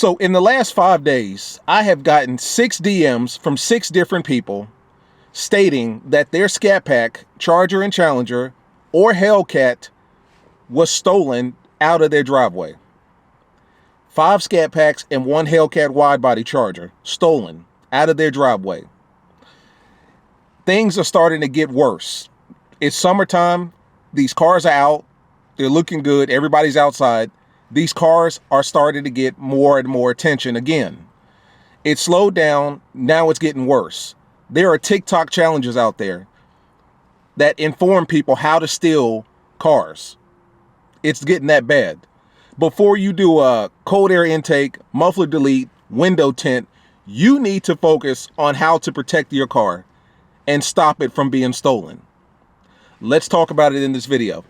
So in the last 5 days, I have gotten 6 DMs from 6 different people stating that their Scat Pack, Charger and Challenger, or Hellcat was stolen out of their driveway. 5 Scat Packs and 1 Hellcat wide body Charger stolen out of their driveway. Things are starting to get worse. It's summertime. These cars are out. They're looking good. Everybody's outside. These cars are starting to get more and more attention again. It slowed down. Now it's getting worse. There are TikTok challenges out there that inform people how to steal cars. It's getting that bad. Before you do a cold air intake, muffler delete, window tint, you need to focus on how to protect your car and stop it from being stolen. Let's talk about it in this video.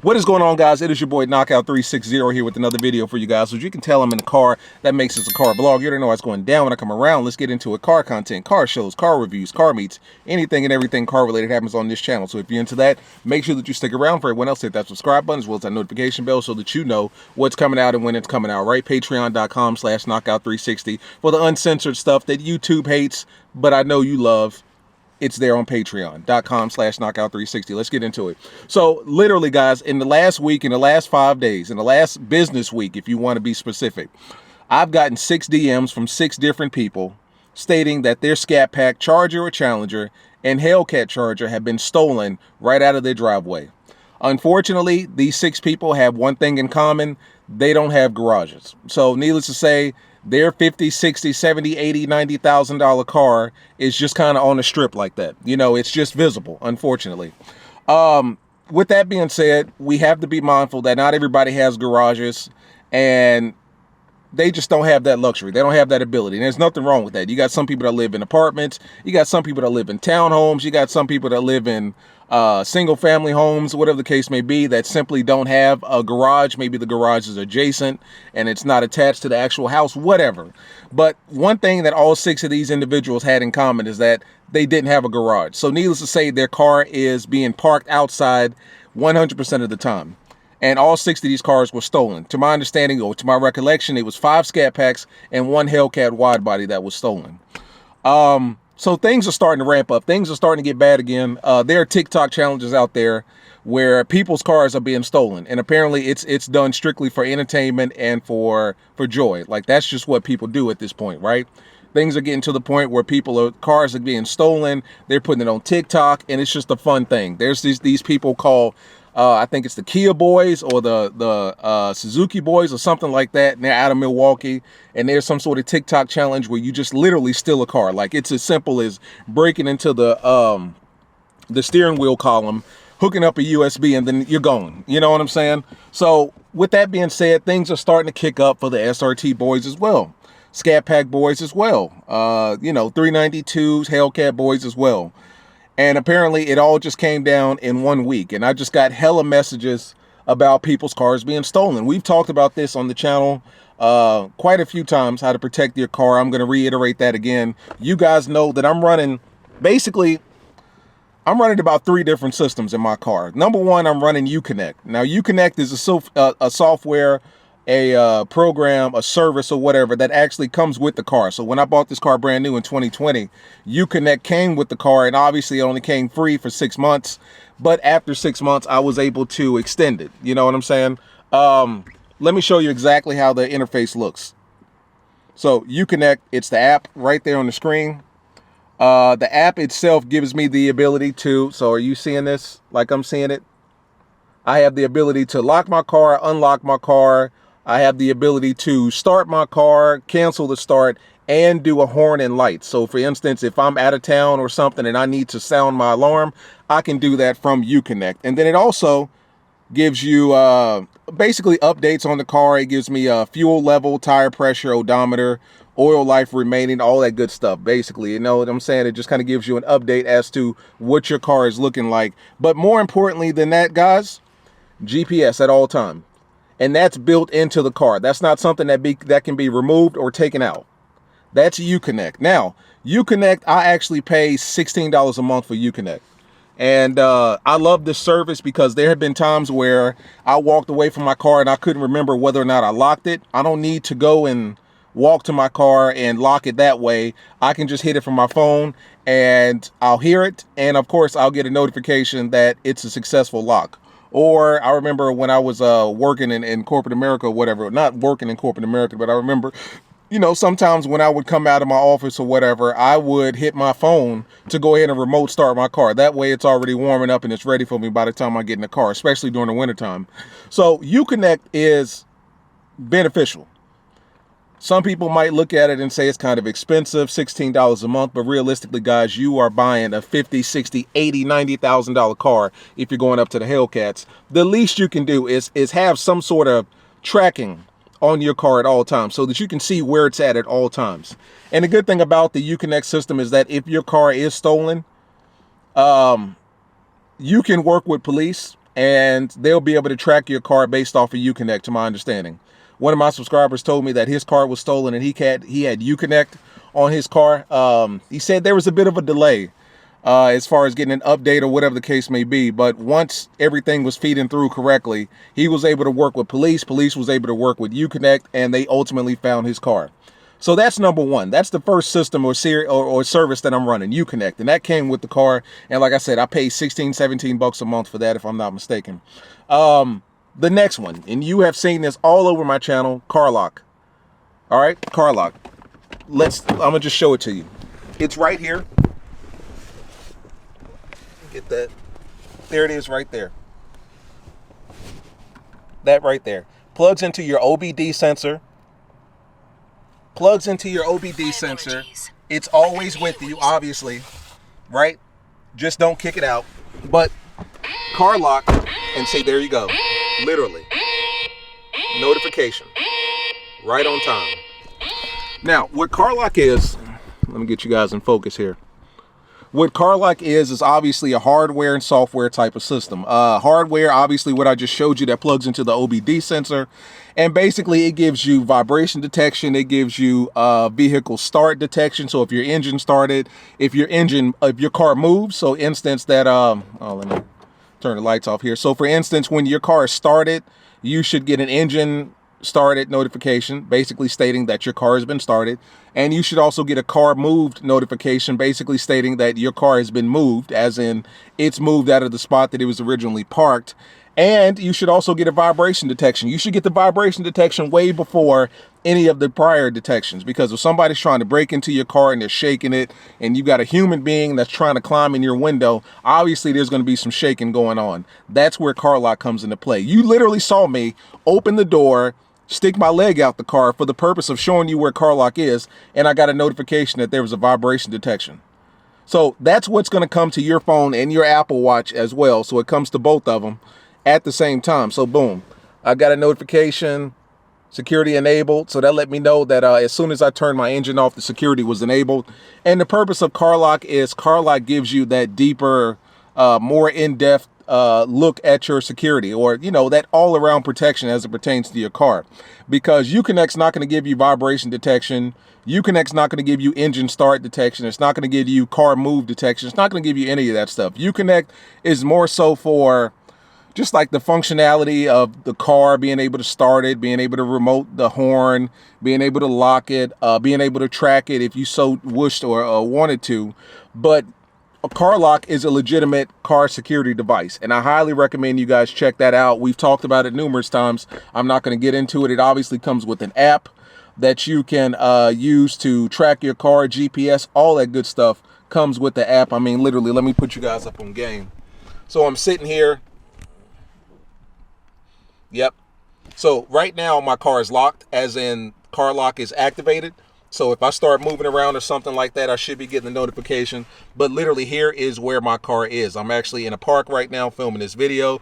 What is going on, guys? It is your boy Knockout 360 here with another video for you guys. As you can tell, I'm in the car. That makes this a car blog. You already know what's going down when I come around. Let's get into it. Car content, car shows, car reviews, car meets, anything and everything car related happens on this channel. So if you're into that, make sure that you stick around. For everyone else, hit that subscribe button as well as that notification bell so that you know what's coming out and when it's coming out, right? Patreon.com/knockout360 for the uncensored stuff that YouTube hates, but I know you love. It's there on patreon.com/knockout360. Let's get into it. So literally, guys, in the last week, in the last 5 days, in the last business week, if you want to be specific, I've gotten 6 DMs from 6 different people stating that their Scat Pack, Charger or Challenger, and Hellcat Charger have been stolen right out of their driveway. Unfortunately, these 6 people have one thing in common. They don't have garages. So needless to say, their $50, $60, $70, $80, $90,000 car is just kind of on the strip like that. You know, it's just visible, unfortunately. With that being said, we have to be mindful that not everybody has garages, and they just don't have that luxury. They don't have that ability. And there's nothing wrong with that. You got some people that live in apartments. You got some people that live in townhomes. You got some people that live in single family homes, whatever the case may be, that simply don't have a garage. Maybe the garage is adjacent and it's not attached to the actual house, whatever. But one thing that all 6 of these individuals had in common is that they didn't have a garage. So needless to say, their car is being parked outside 100% of the time. And all 6 of these cars were stolen. To my understanding, or to my recollection, it was 5 Scat Packs and 1 Hellcat wide body that was stolen. So things are starting to ramp up. Things are starting to get bad again. There are TikTok challenges out there where people's cars are being stolen, and apparently it's done strictly for entertainment and for joy. Like, that's just what people do at this point, right? Things are getting to the point where cars are being stolen. They're putting it on TikTok, and it's just a fun thing. There's these people called I think it's the Kia Boys or the Suzuki Boys or something like that. And they're out of Milwaukee, and there's some sort of TikTok challenge where you just literally steal a car. Like, it's as simple as breaking into the steering wheel column, hooking up a USB, and then you're going. You know what I'm saying? So with that being said, things are starting to kick up for the SRT boys as well. Scat Pack boys as well. 392's, Hellcat boys as well. And apparently it all just came down in 1 week. And I just got hella messages about people's cars being stolen. We've talked about this on the channel quite a few times, how to protect your car. I'm going to reiterate that again. You guys know that I'm running about 3 different systems in my car. Number one, I'm running Uconnect. Now, Uconnect is a software, a program, a service, or whatever that actually comes with the car. So when I bought this car brand new in 2020, Uconnect came with the car, and obviously it only came free for 6 months. But after 6 months, I was able to extend it. You know what I'm saying? Let me show you exactly how the interface looks. So Uconnect, it's the app right there on the screen. The app itself gives me the ability to, so are you seeing this like I'm seeing it? I have the ability to lock my car, unlock my car. I have the ability to start my car, cancel the start, and do a horn and light. So for instance, if I'm out of town or something and I need to sound my alarm, I can do that from Uconnect. And then it also gives you basically updates on the car. It gives me a fuel level, tire pressure, odometer, oil life remaining, all that good stuff. Basically, you know what I'm saying? It just kind of gives you an update as to what your car is looking like. But more importantly than that, guys, GPS at all time. And that's built into the car. That's not something that can be removed or taken out. That's Uconnect. Now, Uconnect, I actually pay $16 a month for Uconnect. And I love this service because there have been times where I walked away from my car and I couldn't remember whether or not I locked it. I don't need to go and walk to my car and lock it that way. I can just hit it from my phone and I'll hear it. And of course, I'll get a notification that it's a successful lock. Or I remember when I was working in corporate America or whatever, not working in corporate America, but I remember, you know, sometimes when I would come out of my office or whatever, I would hit my phone to go ahead and remote start my car. That way it's already warming up and it's ready for me by the time I get in the car, especially during the wintertime. So Uconnect is beneficial. Some people might look at it and say it's kind of expensive, $16 a month, but realistically, guys, you are buying a $50, $60, $80, $90,000 car if you're going up to the Hellcats. The least you can do is have some sort of tracking on your car at all times so that you can see where it's at all times. And the good thing about the Uconnect system is that if your car is stolen, you can work with police and they'll be able to track your car based off of Uconnect, to my understanding. One of my subscribers told me that his car was stolen and he had Uconnect on his car. He said there was a bit of a delay as far as getting an update or whatever the case may be. But once everything was feeding through correctly, he was able to work with police. Police was able to work with Uconnect, and they ultimately found his car. So that's number one. That's the first system or service that I'm running, Uconnect. And that came with the car. And like I said, I paid 16, 17 bucks a month for that, if I'm not mistaken. The next one, and you have seen this all over my channel, CarLock. All right, CarLock. I'm gonna just show it to you. It's right here. Get that. There it is right there. That right there. Plugs into your OBD sensor. Plugs into your OBD sensor. It's always with you, obviously, right? Just don't kick it out. But CarLock, and say, there you go. Literally. Notification. Right on time. Now, what CarLock is, let me get you guys in focus here. What CarLock is obviously a hardware and software type of system. Hardware, obviously what I just showed you, that plugs into the OBD sensor. And basically it gives you vibration detection. It gives you vehicle start detection. So if your engine started, if your car moves, so instance that, let me turn the lights off here. So for instance, when your car is started, you should get an engine started notification, basically stating that your car has been started. And you should also get a car moved notification, basically stating that your car has been moved, as in it's moved out of the spot that it was originally parked. And you should also get a vibration detection. You should get the vibration detection way before any of the prior detections, because if somebody's trying to break into your car and they're shaking it, and you got a human being that's trying to climb in your window, obviously there's going to be some shaking going on. That's where CarLock comes into play. You literally saw me open the door, stick my leg out the car for the purpose of showing you where CarLock is, and I got a notification that there was a vibration detection. So that's what's going to come to your phone and your Apple Watch as well. So it comes to both of them at the same time. So boom, I got a notification, security enabled. So that let me know that as soon as I turned my engine off, the security was enabled. And the purpose of CarLock is CarLock gives you that deeper, more in-depth look at your security, or, you know, that all around protection as it pertains to your car. Because Uconnect's not going to give you vibration detection. Uconnect's not going to give you engine start detection. It's not going to give you car move detection. It's not going to give you any of that stuff. Uconnect is more so for just like the functionality of the car, being able to start it, being able to remote the horn, being able to lock it, being able to track it if you so wished or wanted to. But a CarLock is a legitimate car security device, and I highly recommend you guys check that out. We've talked about it numerous times. I'm not going to get into it. It obviously comes with an app that you can use to track your car, GPS, all that good stuff comes with the app. I mean, literally, let me put you guys up on game. So I'm sitting here. Yep. So right now my car is locked, as in CarLock is activated. So if I start moving around or something like that, I should be getting the notification. But literally here is where my car is. I'm actually in a park right now filming this video.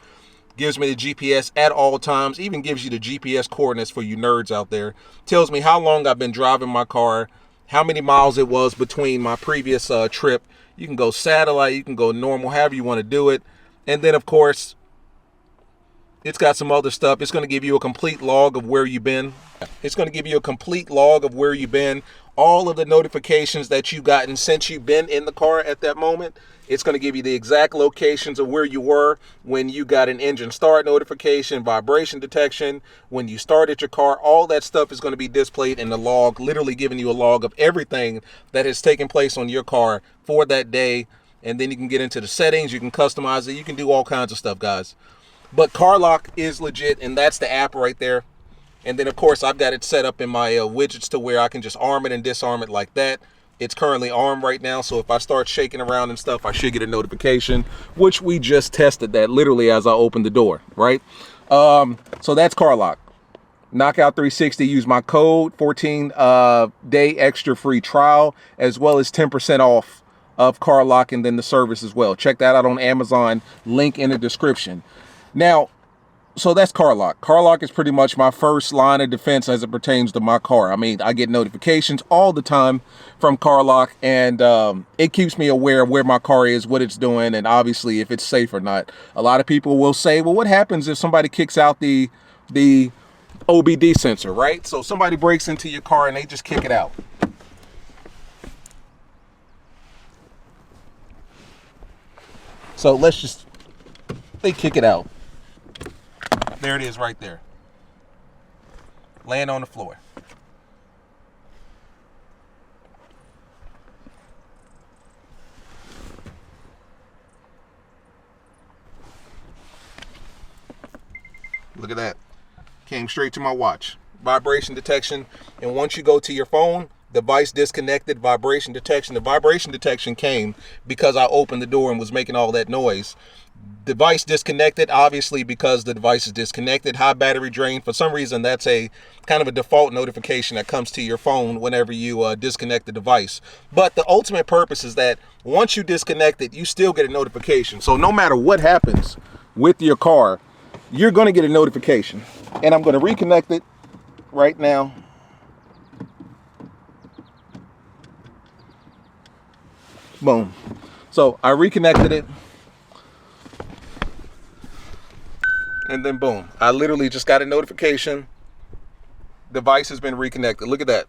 Gives me the GPS at all times. Even gives you the GPS coordinates for you nerds out there. Tells me how long I've been driving my car, how many miles it was between my previous trip. You can go satellite, you can go normal, however you want to do it. And then of course, it's got some other stuff. It's going to give you a complete log of where you've been. It's going to give you a complete log of where you've been. all of the notifications that you've gotten since you've been in the car at that moment. It's going to give you the exact locations of where you were when you got an engine start notification, vibration detection, when you started your car. All that stuff is going to be displayed in the log, literally giving you a log of everything that has taken place on your car for that day. And then you can get into the settings, you can customize it, you can do all kinds of stuff, guys. But CarLock is legit, and that's the app right there. And then, of course, I've got it set up in my widgets to where I can just arm it and disarm it like that. It's currently armed right now, so if I start shaking around and stuff, I should get a notification, which we just tested that literally as I opened the door, right? So that's CarLock. Knockout 360, use my code, 14-day extra free trial, as well as 10% off of CarLock and then the service as well. Check that out on Amazon, link in the description. Now, so that's CarLock. CarLock is pretty much my first line of defense as it pertains to my car. I mean, I get notifications all the time from CarLock, and it keeps me aware of where my car is, what it's doing, and obviously if it's safe or not. A lot of people will say, well, what happens if somebody kicks out the OBD sensor, right? So somebody breaks into your car and they just kick it out. So they kick it out. There it is right there. Laying on the floor. Look at that. Came straight to my watch. Vibration detection. And once you go to your phone, device disconnected, vibration detection. The vibration detection came because I opened the door and was making all that noise. Device disconnected, obviously, because the device is disconnected. High battery drain. For some reason, that's a kind of a default notification that comes to your phone whenever you disconnect the device. But the ultimate purpose is that once you disconnect it, you still get a notification. So no matter what happens with your car, you're going to get a notification. And I'm going to reconnect it right now. Boom. So I reconnected it. And then boom, I literally just got a notification. Device has been reconnected. Look at that.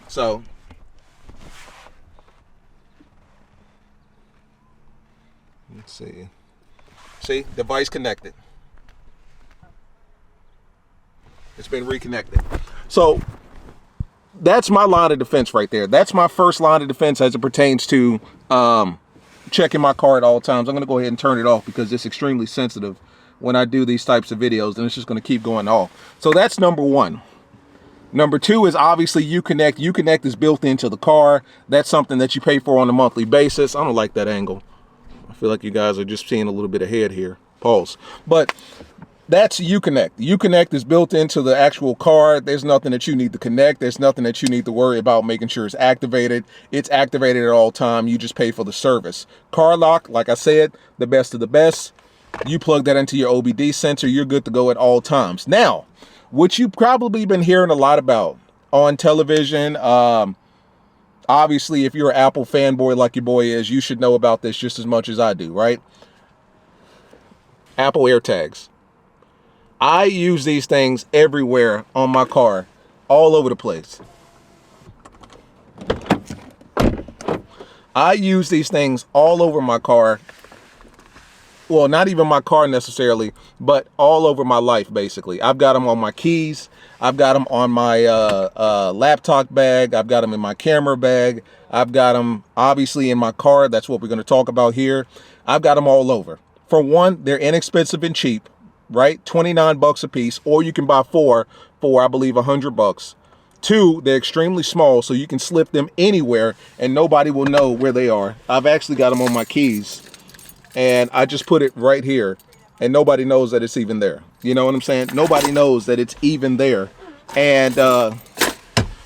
So let's see. See, device connected. It's been reconnected. So that's my line of defense right there. That's my first line of defense as it pertains to checking my car at all times. I'm going to go ahead and turn it off because it's extremely sensitive when I do these types of videos, and it's just going to keep going off. So that's number one. Number two is obviously Uconnect. Uconnect is built into the car. That's something that you pay for on a monthly basis. I don't like that angle. I feel like you guys are just seeing a little bit ahead here. Pause. But that's Uconnect. Uconnect is built into the actual car. There's nothing that you need to connect. There's nothing that you need to worry about making sure it's activated. It's activated at all time. You just pay for the service. CarLock, like I said, the best of the best. You plug that into your OBD sensor. You're good to go at all times. Now, what you've probably been hearing a lot about on television, obviously, if you're an Apple fanboy like your boy is, you should know about this just as much as I do, right? Apple AirTags. I use these things everywhere on my car, all over the place. I use these things all over my car. Well, not even my car necessarily, but all over my life, basically. I've got them on my keys. I've got them on my laptop bag. I've got them in my camera bag. I've got them, obviously, in my car. That's what we're going to talk about here. I've got them all over. For one, they're inexpensive and cheap. Right? 29 bucks a piece, or you can buy four for, I believe, 100 bucks. Two, they're extremely small, so you can slip them anywhere and nobody will know where they are. I've actually got them on my keys, and I just put it right here, and nobody knows that it's even there. You know what I'm saying? Nobody knows that it's even there. And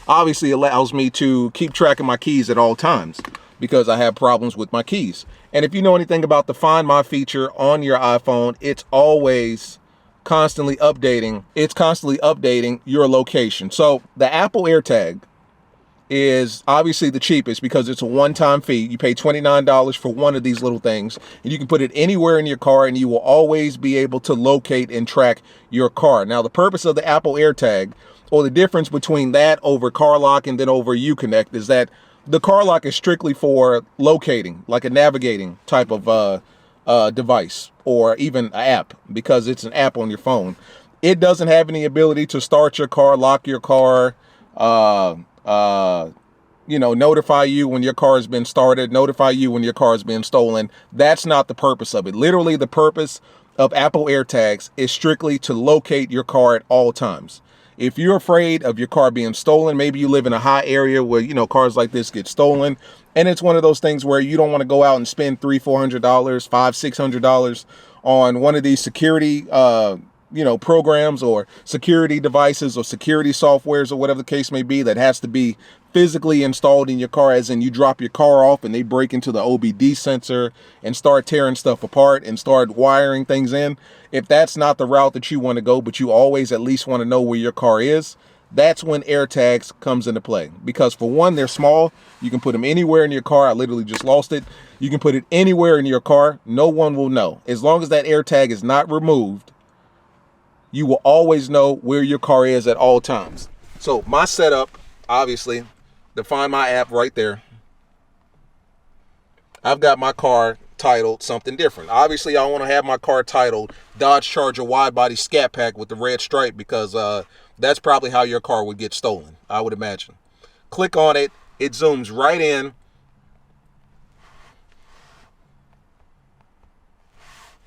obviously allows me to keep track of my keys at all times because I have problems with my keys. And if you know anything about the Find My feature on your iPhone, it's always constantly updating. It's constantly updating your location. So the Apple AirTag is obviously the cheapest because it's a one-time fee. You pay $29 for one of these little things, and you can put it anywhere in your car, and you will always be able to locate and track your car. Now, the purpose of the Apple AirTag or the difference between that over CarLock and then over Uconnect is that the CarLock is strictly for locating, like a navigating type of device, or even an app, because it's an app on your phone. It doesn't have any ability to start your car, lock your car, notify you when your car has been started, notify you when your car has been stolen. That's not the purpose of it. Literally, the purpose of Apple AirTags is strictly to locate your car at all times. If you're afraid of your car being stolen, maybe you live in a high area where, cars like this get stolen, and it's one of those things where you don't want to go out and spend $300, $400, $500, $600 on one of these security programs or security devices or security softwares or whatever the case may be that has to be physically installed in your car, as in you drop your car off and they break into the OBD sensor and start tearing stuff apart and start wiring things in. If that's not the route that you want to go, but you always at least want to know where your car is, that's when AirTags comes into play. Because for one, they're small. You can put them anywhere in your car. I literally just lost it. You can put it anywhere in your car. No one will know. As long as that AirTag is not removed, you will always know where your car is at all times. So my setup, obviously, to find my app right there, I've got my car titled something different. Obviously, I want to have my car titled Dodge Charger Wide Body Scat Pack with the red stripe, because that's probably how your car would get stolen, I would imagine. Click on it. It zooms right in.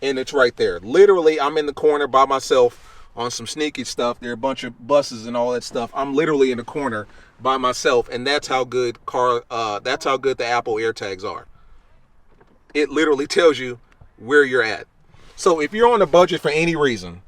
And it's right there. Literally, I'm in the corner by myself on some sneaky stuff. There are a bunch of buses and all that stuff. I'm literally in the corner by myself, and that's how good the Apple AirTags are. It literally tells you where you're at. So if you're on a budget for any reason,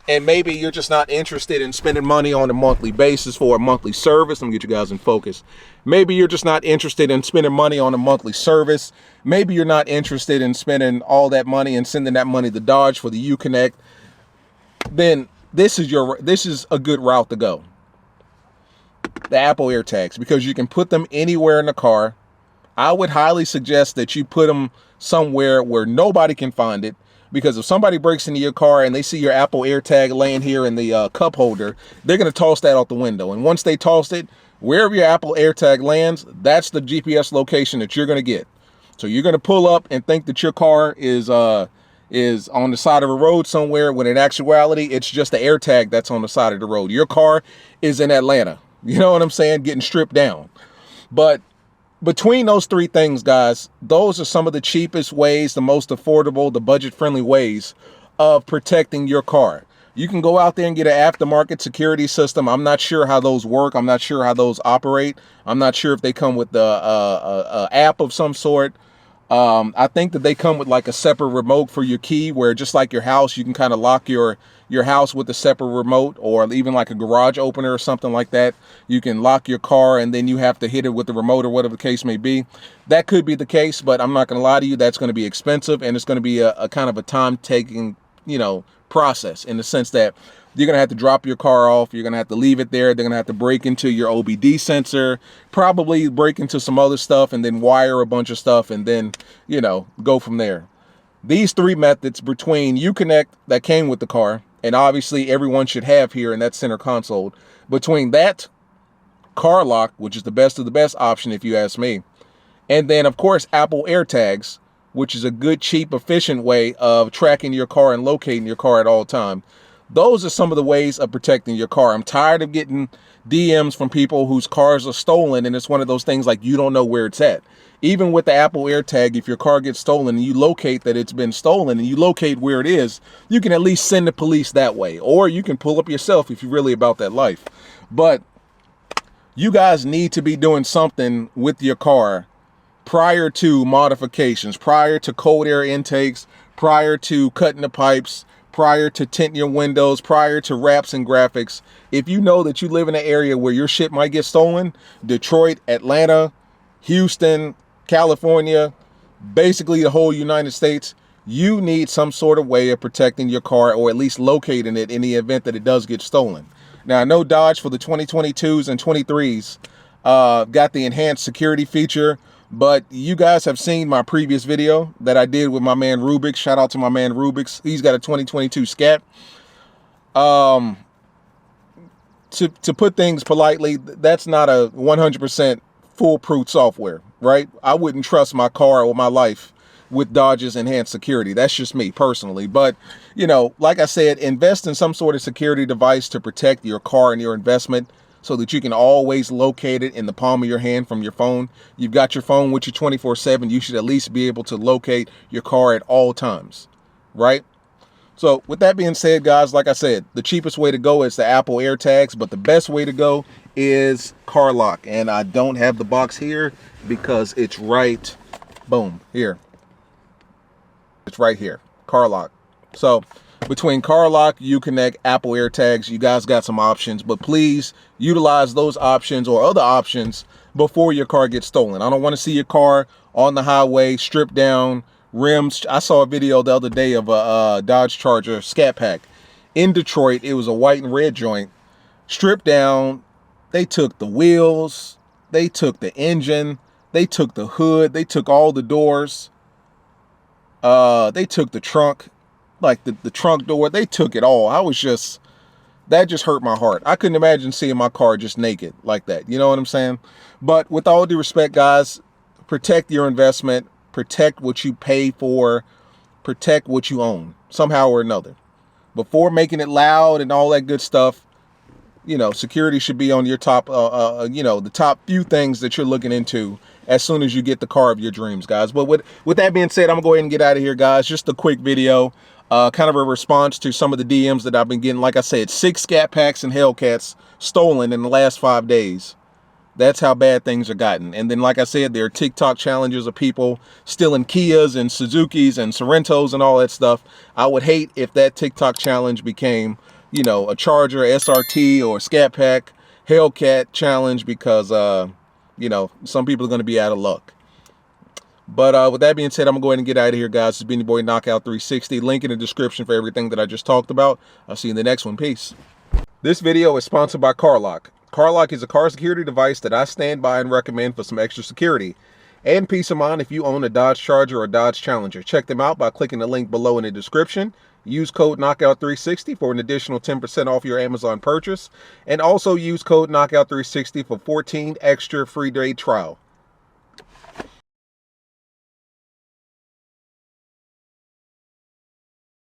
and maybe you're just not interested in spending money on a monthly basis for a monthly service, let me get you guys in focus. Maybe you're just not interested in spending money on a monthly service. Maybe you're not interested in spending all that money and sending that money to Dodge for the Uconnect. Then this is a good route to go. The Apple AirTags, because you can put them anywhere in the car. I would highly suggest that you put them somewhere where nobody can find it, because if somebody breaks into your car and they see your Apple AirTag laying here in the cup holder, they're going to toss that out the window. And once they toss it, wherever your Apple AirTag lands, that's the GPS location that you're going to get. So you're going to pull up and think that your car is on the side of a road somewhere, when in actuality, it's just the AirTag that's on the side of the road. Your car is in Atlanta. You know what I'm saying? Getting stripped down. But between those three things, guys, those are some of the cheapest ways, the most affordable, the budget-friendly ways of protecting your car. You can go out there and get an aftermarket security system. I'm not sure how those work. I'm not sure how those operate. I'm not sure if they come with the app of some sort. I think that they come with like a separate remote for your key, where just like your house, you can kind of lock your house with a separate remote, or even like a garage opener or something like that. You can lock your car and then you have to hit it with the remote or whatever the case may be. That could be the case, but I'm not going to lie to you. That's going to be expensive, and it's going to be a kind of a time-taking, process, in the sense that you're going to have to drop your car off. You're going to have to leave it there. They're going to have to break into your OBD sensor, probably break into some other stuff, and then wire a bunch of stuff, and then, go from there. These three methods between Uconnect that came with the car, and obviously everyone should have here in that center console, between that, CarLock, which is the best of the best option if you ask me, and then of course Apple AirTags, which is a good, cheap, efficient way of tracking your car and locating your car at all time. Those are some of the ways of protecting your car. I'm tired of getting DMs from people whose cars are stolen, and it's one of those things like you don't know where it's at. Even with the Apple AirTag, if your car gets stolen and you locate that it's been stolen and you locate where it is, you can at least send the police that way. Or you can pull up yourself if you're really about that life. But you guys need to be doing something with your car prior to modifications, prior to cold air intakes, prior to cutting the pipes, prior to tinting your windows, prior to wraps and graphics. If you know that you live in an area where your shit might get stolen, Detroit, Atlanta, Houston, California, basically the whole United States, you need some sort of way of protecting your car, or at least locating it in the event that it does get stolen. Now, I know Dodge for the 2022s and 23s got the enhanced security feature, but you guys have seen my previous video that I did with my man Rubik. Shout out to my man Rubik. He's got a 2022 SCAT. to put things politely, that's not a 100% foolproof software, right? I wouldn't trust my car or my life with Dodge's enhanced security. That's just me personally. But, you know, like I said, invest in some sort of security device to protect your car and your investment so that you can always locate it in the palm of your hand from your phone. You've got your phone with you 24/7. You should at least be able to locate your car at all times, right? So with that being said, guys, like I said, the cheapest way to go is the Apple AirTags, but the best way to go is CarLock. And I don't have the box here because it's right, boom, here. It's right here, CarLock. So between CarLock, Uconnect, Apple AirTags, you guys got some options, but please utilize those options or other options before your car gets stolen. I don't want to see your car on the highway, stripped down, rims. I saw a video the other day of a Dodge Charger SCAT pack in Detroit. It was a white and red joint, stripped down. They took the wheels, they took the engine, they took the hood, they took all the doors, they took the trunk, like the trunk door. They took it all. That just hurt my heart. I couldn't imagine seeing my car just naked like that. You know what I'm saying? But with all due respect, guys, protect your investment. Protect what you pay for, protect what you own somehow or another. Before making it loud and all that good stuff, you know, security should be on your top, you know, the top few things that you're looking into as soon as you get the car of your dreams, guys. But with that being said, I'm gonna go ahead and get out of here, guys. Just a quick video, kind of a response to some of the DMs that I've been getting. Like I said, 6 SCAT packs and HELLCATS stolen in the last 5 days. That's how bad things are gotten. And then, like I said, there are TikTok challenges of people stealing Kias and Suzukis and Sorrentos and all that stuff. I would hate if that TikTok challenge became, you know, a Charger, SRT, or SCAT Pack, HELLCAT challenge because, you know, some people are going to be out of luck. But with that being said, I'm going to go ahead and get out of here, guys. This has been your boy Knockout 360. Link in the description for everything that I just talked about. I'll see you in the next one. Peace. This video is sponsored by CarLock. CarLock is a car security device that I stand by and recommend for some extra security and peace of mind if you own a Dodge Charger or Dodge Challenger. Check them out by clicking the link below in the description. Use code Knockout360 for an additional 10% off your Amazon purchase. And also use code Knockout360 for 14 extra free day trial.